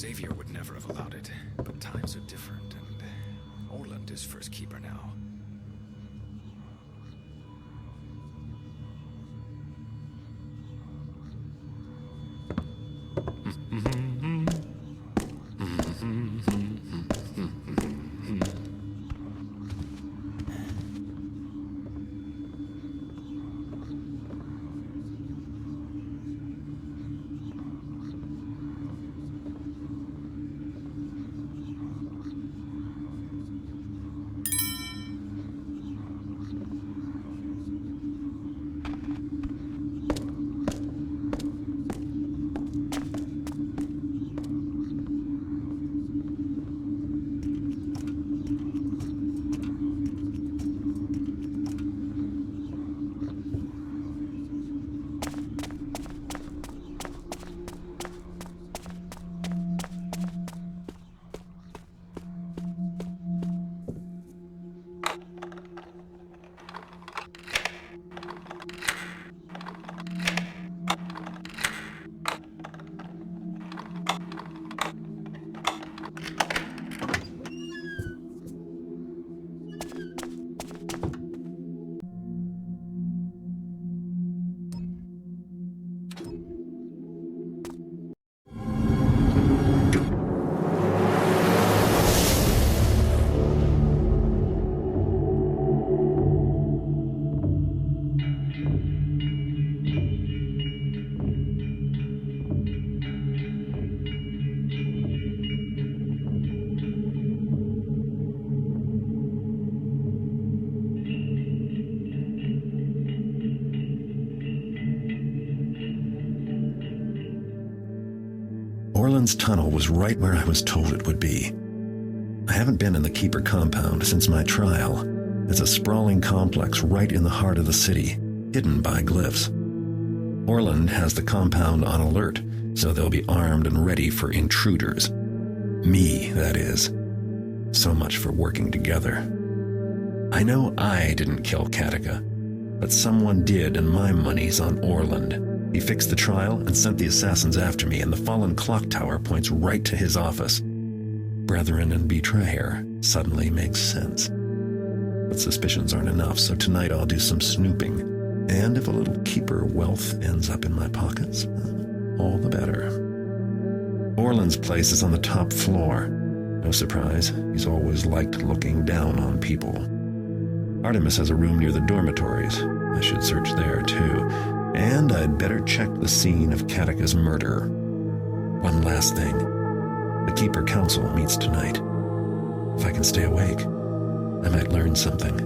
Savior would never have allowed it, but times are different, and Orland is first keeper now. Orland's tunnel was right where I was told it would be. I haven't been in the Keeper compound since my trial. It's a sprawling complex right in the heart of the city, hidden by glyphs. Orland has the compound on alert, so they'll be armed and ready for intruders. Me, that is. So much for working together. I know I didn't kill Katika, but someone did, and my money's on Orland. He fixed the trial and sent the assassins after me, and the fallen clock tower points right to his office. Brethren and betrayer suddenly makes sense. But suspicions aren't enough, so tonight I'll do some snooping. And if a little Keeper wealth ends up in my pockets, all the better. Orland's place is on the top floor. No surprise, he's always liked looking down on people. Artemis has a room near the dormitories. I should search there, too. And I'd better check the scene of Katika's murder. One last thing. The Keeper Council meets tonight. If I can stay awake, I might learn something.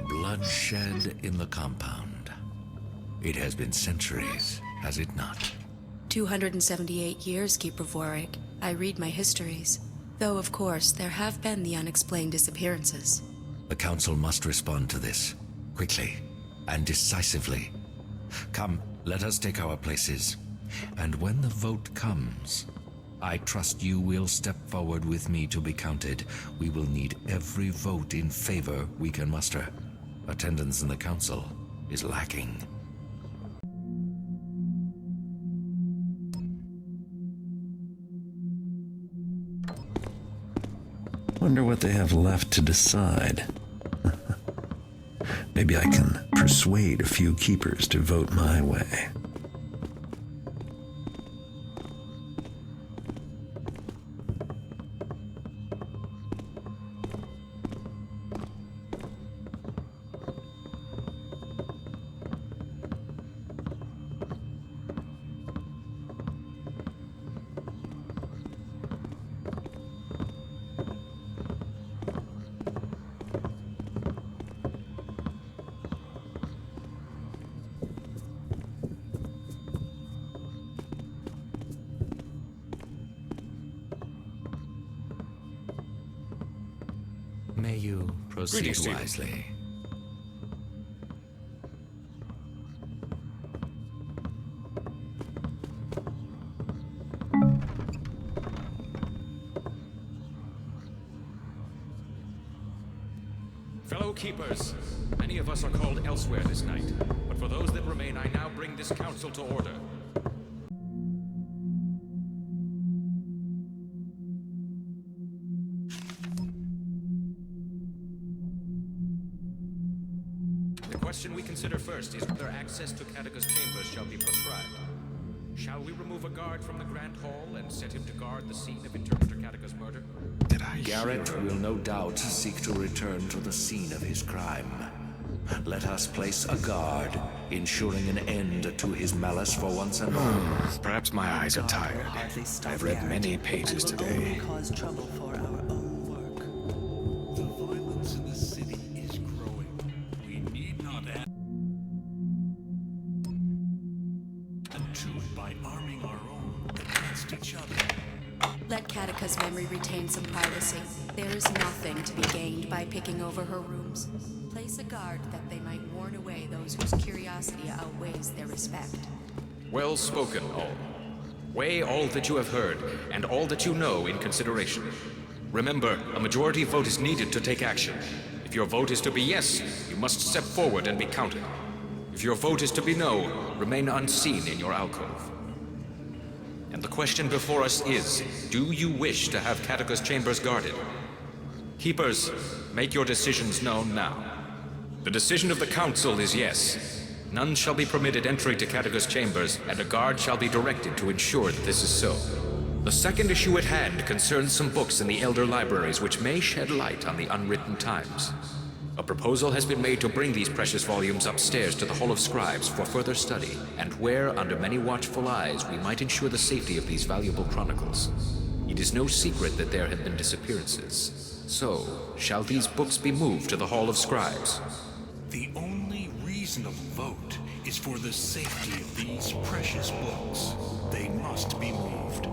Bloodshed in the compound. It has been centuries, has it not? 278 years, Keeper Vorik. I read my histories. Though, of course, there have been the unexplained disappearances. The Council must respond to this, quickly and decisively. Come, let us take our places. And when the vote comes, I trust you will step forward with me to be counted. We will need every vote in favor we can muster. Attendance in the Council is lacking. Wonder what they have left to decide. Maybe I can persuade a few Keepers to vote my way. May you proceed Greetings, wisely. Fellow keepers, many of us are called elsewhere this night, but for those that remain, I now bring this council to order. The question we consider first is whether access to Catechus' chambers shall be prescribed. Shall we remove a guard from the Grand Hall and set him to guard the scene of Interpreter Catechus' murder? Did I Garrett hear? will no doubt seek to return to the scene of his crime. Let us place a guard, ensuring an end to his malice for once and all. Perhaps my eyes are tired. I've read many pages today. Cause trouble for our own work. The violence in the city is growing. We need not add to it by arming our own against each other. Let Catechus' memory retain some privacy. There is nothing to be gained by picking over her rooms. Place a guard that they might warn away those whose curiosity outweighs their respect. Well spoken, all. Weigh all that you have heard, and all that you know in consideration. Remember, a majority vote is needed to take action. If your vote is to be yes, you must step forward and be counted. If your vote is to be no, remain unseen in your alcove. And the question before us is, do you wish to have Catechus' chambers guarded? Keepers, make your decisions known now. The decision of the council is yes. None shall be permitted entry to Catechus' chambers, and a guard shall be directed to ensure that this is so. The second issue at hand concerns some books in the Elder Libraries which may shed light on the unwritten times. A proposal has been made to bring these precious volumes upstairs to the Hall of Scribes for further study, and where, under many watchful eyes, we might ensure the safety of these valuable chronicles. It is no secret that there have been disappearances. So, shall these books be moved to the Hall of Scribes? The only reasonable vote is for the safety of these precious books. They must be moved.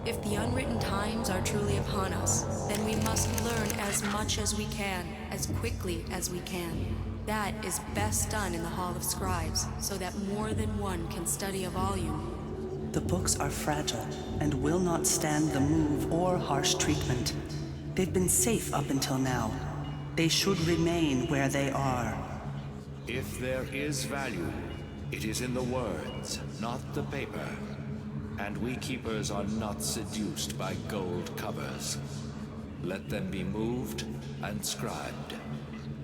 If the unwritten times are truly upon us, then we must learn as much as we can, as quickly as we can. That is best done in the Hall of Scribes, so that more than one can study a volume. The books are fragile and will not stand the move or harsh treatment. They've been safe up until now. They should remain where they are. If there is value, it is in the words, not the paper. And we keepers are not seduced by gold covers. Let them be moved and scribed.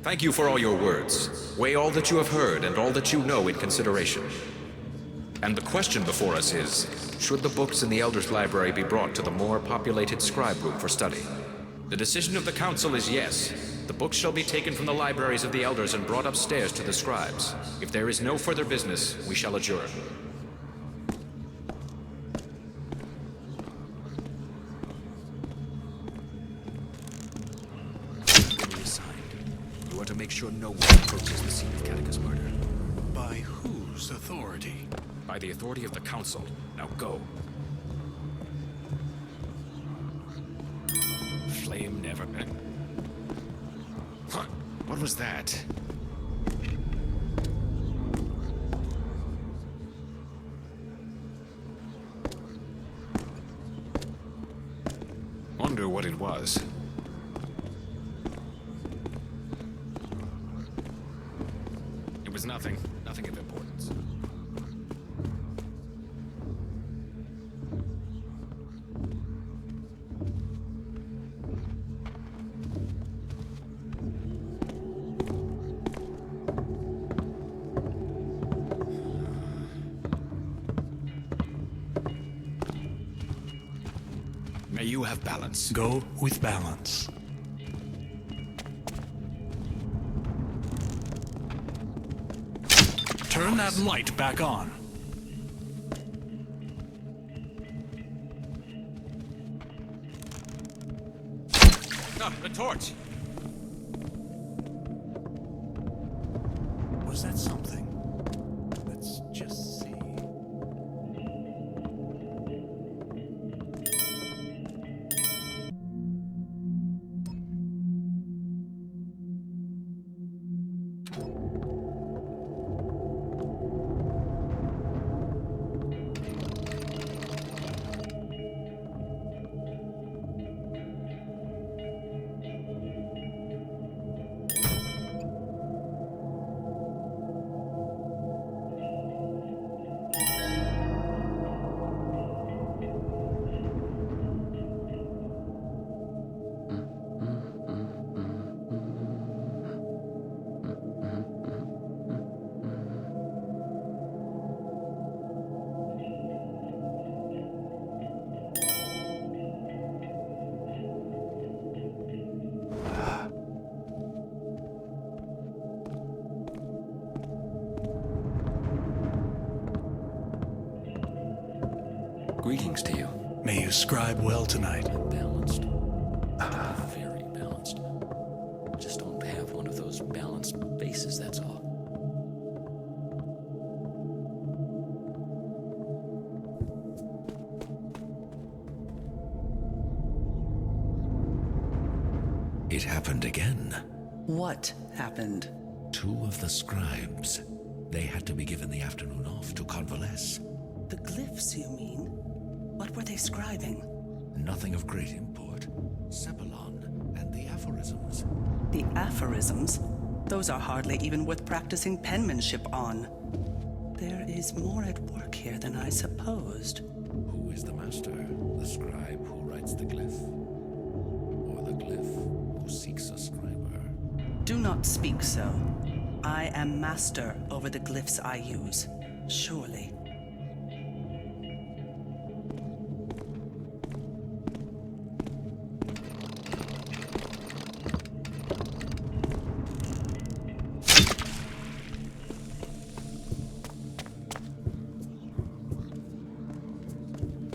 Thank you for all your words. Weigh all that you have heard and all that you know in consideration. And the question before us is, should the books in the Elder's Library be brought to the more populated scribe room for study? The decision of the council is yes. The books shall be taken from the libraries of the Elders and brought upstairs to the scribes. If there is no further business, we shall adjourn. You are to make sure no one approaches the scene of Catechus' murder. By whose authority? By the authority of the council. Now go. Flame never... Huh? What was that? Wonder what it was. It was nothing. Nothing of importance. May you have balance. Go with balance. Turn that light back on. No, the torch! Was that something? Let's just see. You scribe well tonight. Balanced. Very balanced. Just don't have one of those balanced faces, that's all. It happened again. What happened? 2 of the scribes. They had to be given the afternoon off to convalesce. The glyphs, you mean? What were they scribing? Nothing of great import. Cephalon and the aphorisms. The aphorisms? Those are hardly even worth practicing penmanship on. There is more at work here than I supposed. Who is the master? The scribe who writes the glyph? Or the glyph who seeks a scriber? Do not speak so. I am master over the glyphs I use. Surely.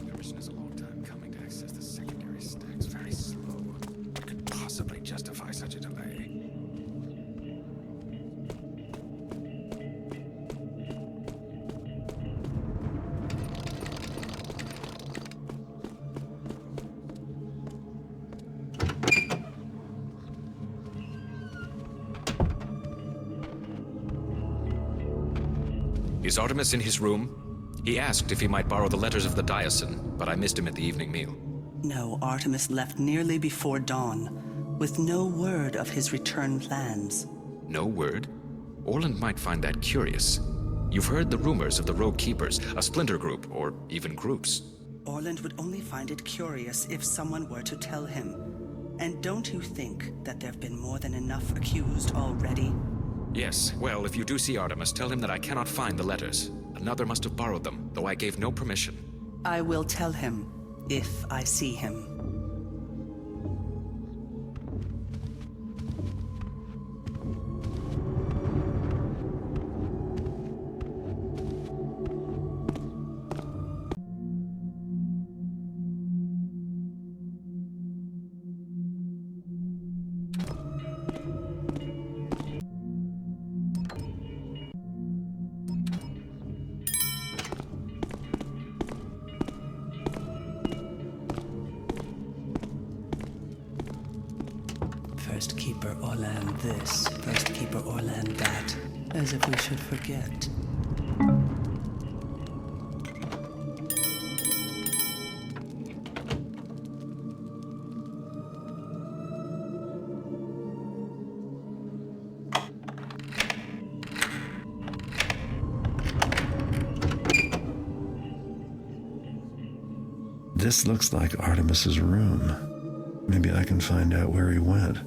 Permission is a long time coming to access the secondary stacks. Very slow. What could possibly justify such a delay? Is Artemis in his room? He asked if he might borrow the letters of the Diocese, but I missed him at the evening meal. No, Artemis left nearly before dawn, with no word of his return plans. No word? Orland might find that curious. You've heard the rumors of the Rogue Keepers, a splinter group, or even groups. Orland would only find it curious if someone were to tell him. And don't you think that there have been more than enough accused already? Yes, well, if you do see Artemis, tell him that I cannot find the letters. Another must have borrowed them, though I gave no permission. I will tell him, if I see him. First Keeper Orland this, First Keeper Orland that, as if we should forget. This looks like Artemis's room. Maybe I can find out where he went.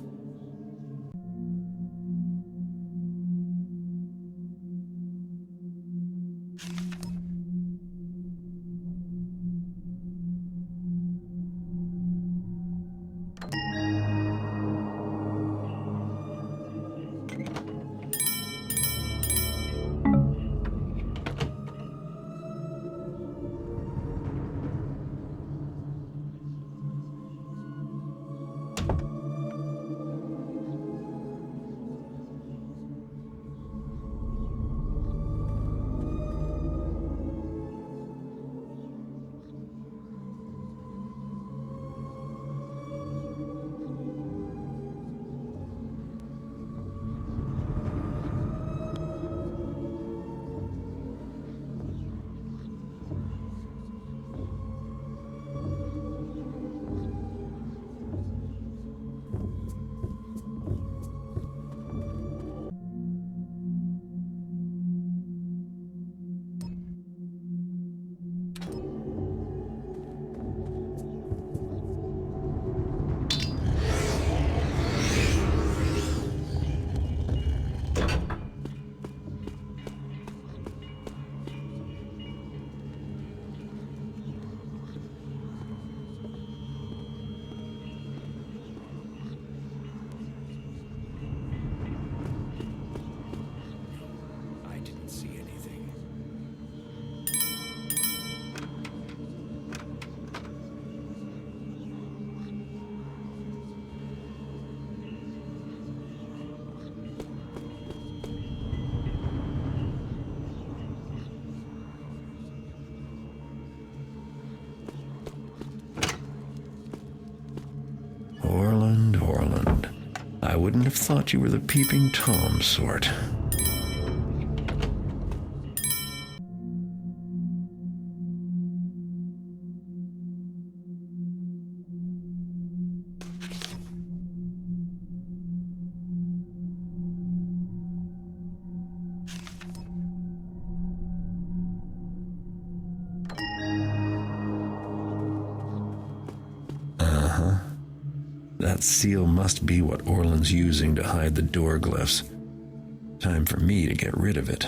I wouldn't have thought you were the peeping Tom sort. That seal must be what Orland's using to hide the door glyphs. Time for me to get rid of it.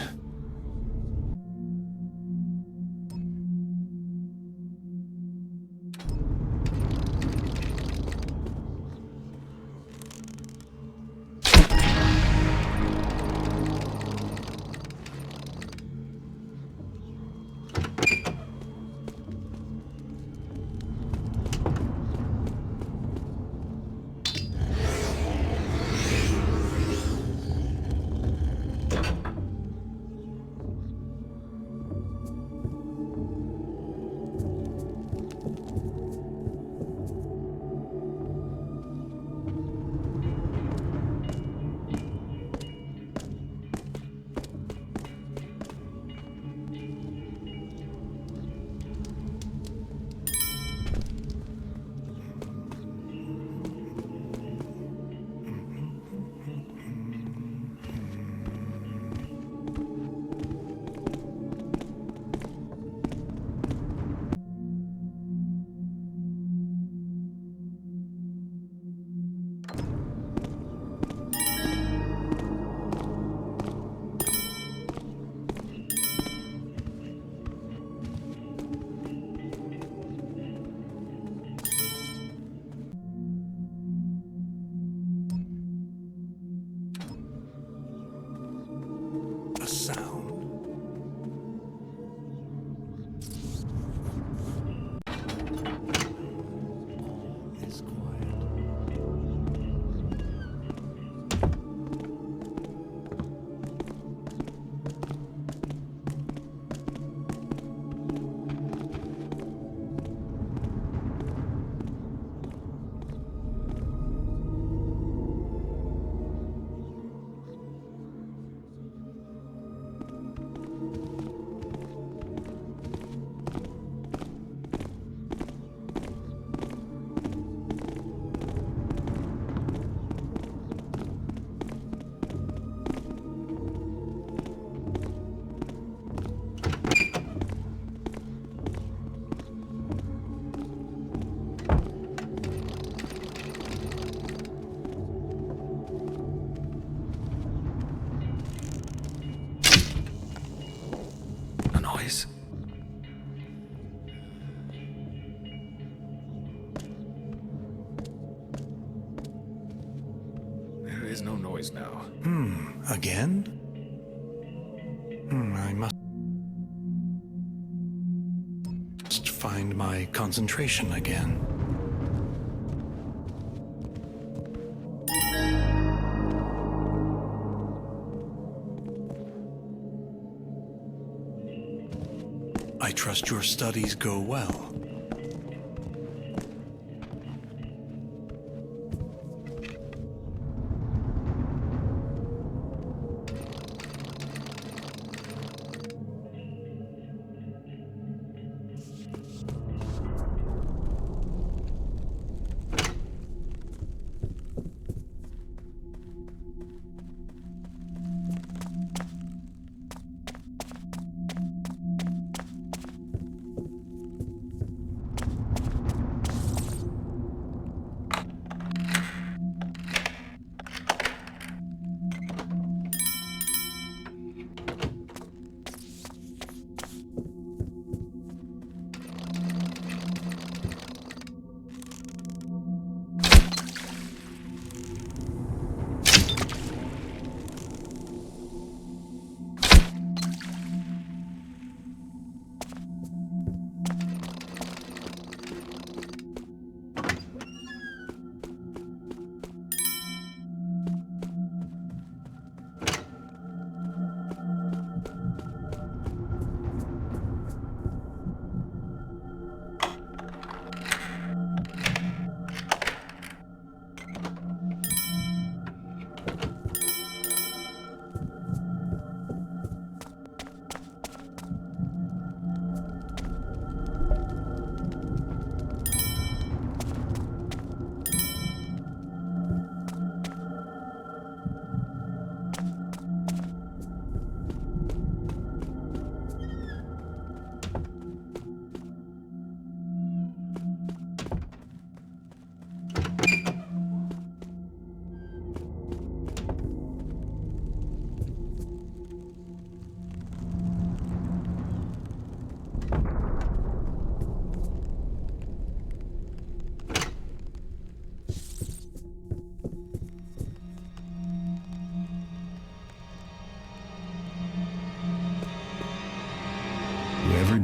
Sound. It's quiet. A noise? There is no noise now. Again? I must find my concentration again. I trust your studies go well.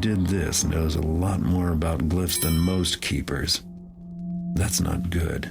did this knows a lot more about glyphs than most keepers. That's not good.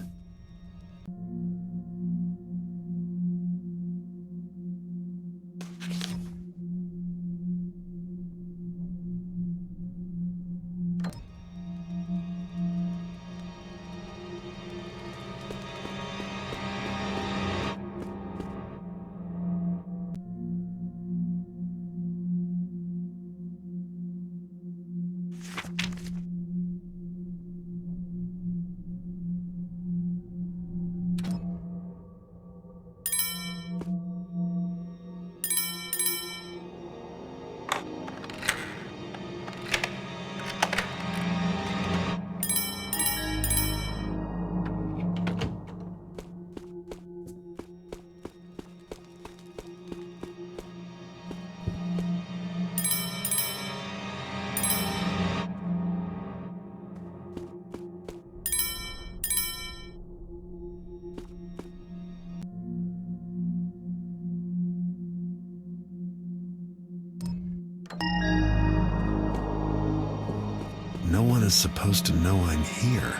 No one is supposed to know I'm here.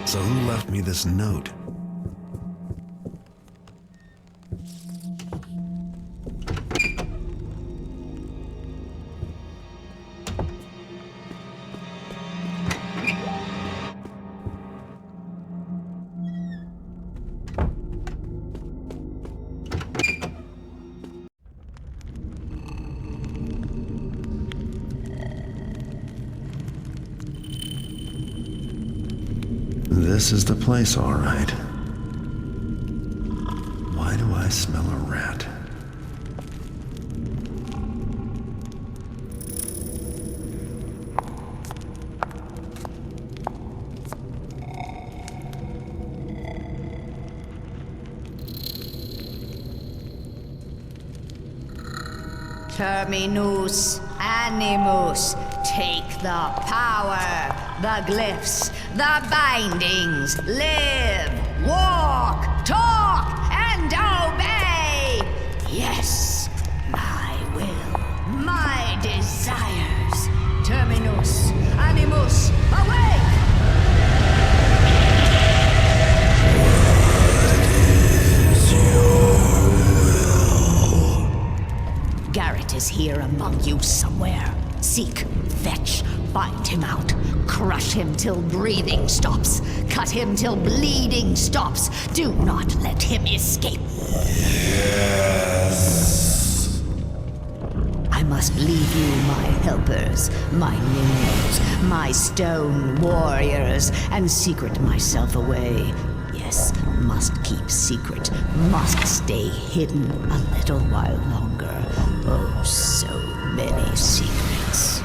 So who left me this note? This is the place, all right. Why do I smell a rat? Terminus animus, take the power, the glyphs, the bindings, live, walk, talk, and obey! Yes, my will, my desires. Terminus animus, awake! Garrett is here among you somewhere. Seek, fetch, find him out. Crush him till breathing stops. Cut him till bleeding stops. Do not let him escape. Yes. I must leave you my helpers, my minions, my stone warriors, and secret myself away. Yes, must keep secret, must stay hidden a little while longer. Oh, so many secrets.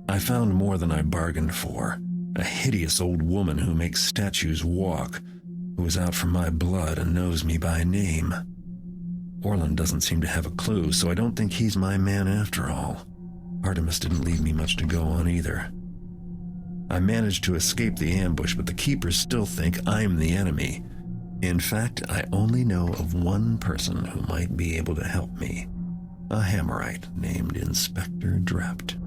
I found more than I bargained for. A hideous old woman who makes statues walk, who is out for my blood and knows me by name. Orland doesn't seem to have a clue, so I don't think he's my man after all. Artemis didn't leave me much to go on either. I managed to escape the ambush, but the Keepers still think I'm the enemy. In fact, I only know of one person who might be able to help me. A Hammerite named Inspector Drept.